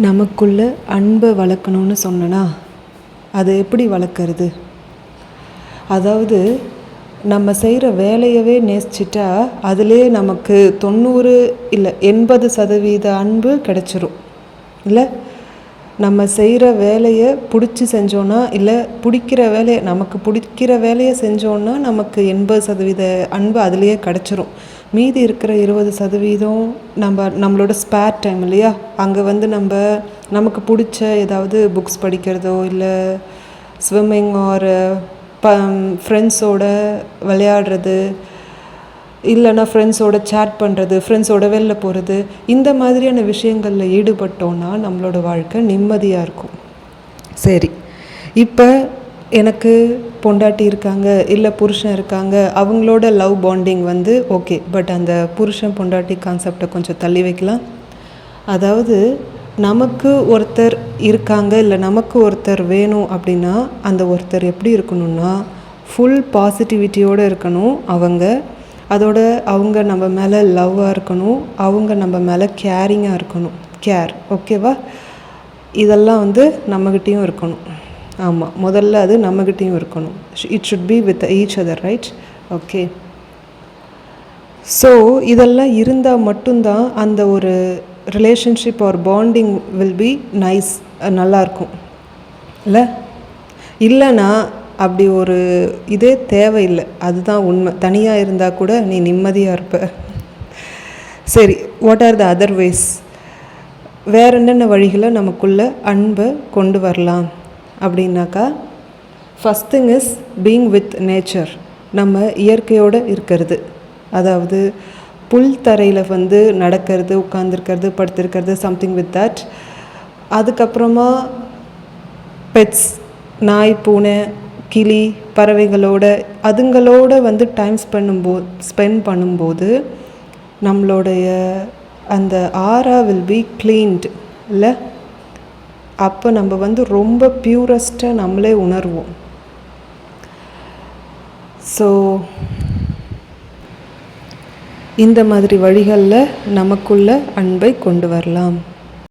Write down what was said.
நமக்குள்ள அன்பை வளர்க்கணும்னு சொன்னனா அதை எப்படி வளர்க்குறது? அதாவது நம்ம செய்கிற வேலையவே நேசிச்சிட்டா அதிலே நமக்கு 90 இல்லை 80% அன்பு கிடச்சிரும். இல்லை, நம்ம செய்கிற வேலையை பிடிச்சி செஞ்சோன்னா, இல்லை நமக்கு பிடிக்கிற வேலையை செஞ்சோன்னா நமக்கு 80% அன்பு அதிலேயே கிடச்சிரும். மீதி இருக்கிற 20% நம்மளோட ஸ்பேர் டைம் இல்லையா, அங்கே நமக்கு பிடிச்ச ஏதாவது புக்ஸ் படிக்கிறதோ, இல்லை ஸ்விம்மிங் ஆர் ஃப்ரெண்ட்ஸோட விளையாடுறது, இல்லைன்னா ஃப்ரெண்ட்ஸோட சேட் பண்ணுறது, ஃப்ரெண்ட்ஸோட வெளில போகிறது, இந்த மாதிரியான விஷயங்களில் ஈடுபட்டோன்னா நம்மளோட வாழ்க்கை நிம்மதியாக இருக்கும். சரி, இப்போ எனக்கு பொண்டாட்டி இருக்காங்க, இல்லை புருஷன் இருக்காங்க, அவங்களோட லவ் பாண்டிங் ஓகே. பட் அந்த புருஷன் பொண்டாட்டி கான்செப்டை கொஞ்சம் தள்ளி வைக்கலாம். அதாவது நமக்கு ஒருத்தர் இருக்காங்க, இல்லை நமக்கு ஒருத்தர் வேணும் அப்படின்னா அந்த ஒருத்தர் எப்படி இருக்கணும்னா ஃபுல் பாசிட்டிவிட்டியோடு இருக்கணும். அவங்க நம்ம மேலே லவ்வாக இருக்கணும், அவங்க நம்ம மேலே கேரிங்காக இருக்கணும். ஓகேவா? இதெல்லாம் நம்மகிட்டேயும் இருக்கணும். ஆமாம், முதல்ல அது நம்மகிட்டேயும் இருக்கணும். It should be with each other, right? Okay. So இதெல்லாம் இருந்தால் மட்டும்தான் அந்த ஒரு relationship or bonding will be nice, நல்லாயிருக்கும். இல்லைன்னா அப்படி ஒரு இதே தேவையில்லை. அதுதான் உண்மை. தனியாக இருந்தால் கூட நீ நிம்மதியாக இருப்ப. சரி, what are the other ways? வேறு என்னென்ன வழிகளை நமக்குள்ளே அன்பை கொண்டு வரலாம் அப்படின்னாக்கா, first thing is being with nature. நம்ம இயற்கையோடு இருக்கிறது. அதாவது புல் தரையில் நடக்கிறது, உட்காந்துருக்கிறது, படுத்திருக்கிறது, சம்திங் வித் தட். அதுக்கப்புறமா பெட்ஸ், நாய், பூனை, கிளி, அதுங்களோட டைம் ஸ்பெண்ட் பண்ணும்போது நம்மளுடைய அந்த ஆரா வில் பி க்ளீன்டு. இல்லை, அப்போ நம்ம ரொம்ப பியூரஸ்ட்டாக நம்மளே உணர்வோம். ஸோ இந்த மாதிரி வழிகளில் நமக்குள்ள அன்பை கொண்டு வரலாம்.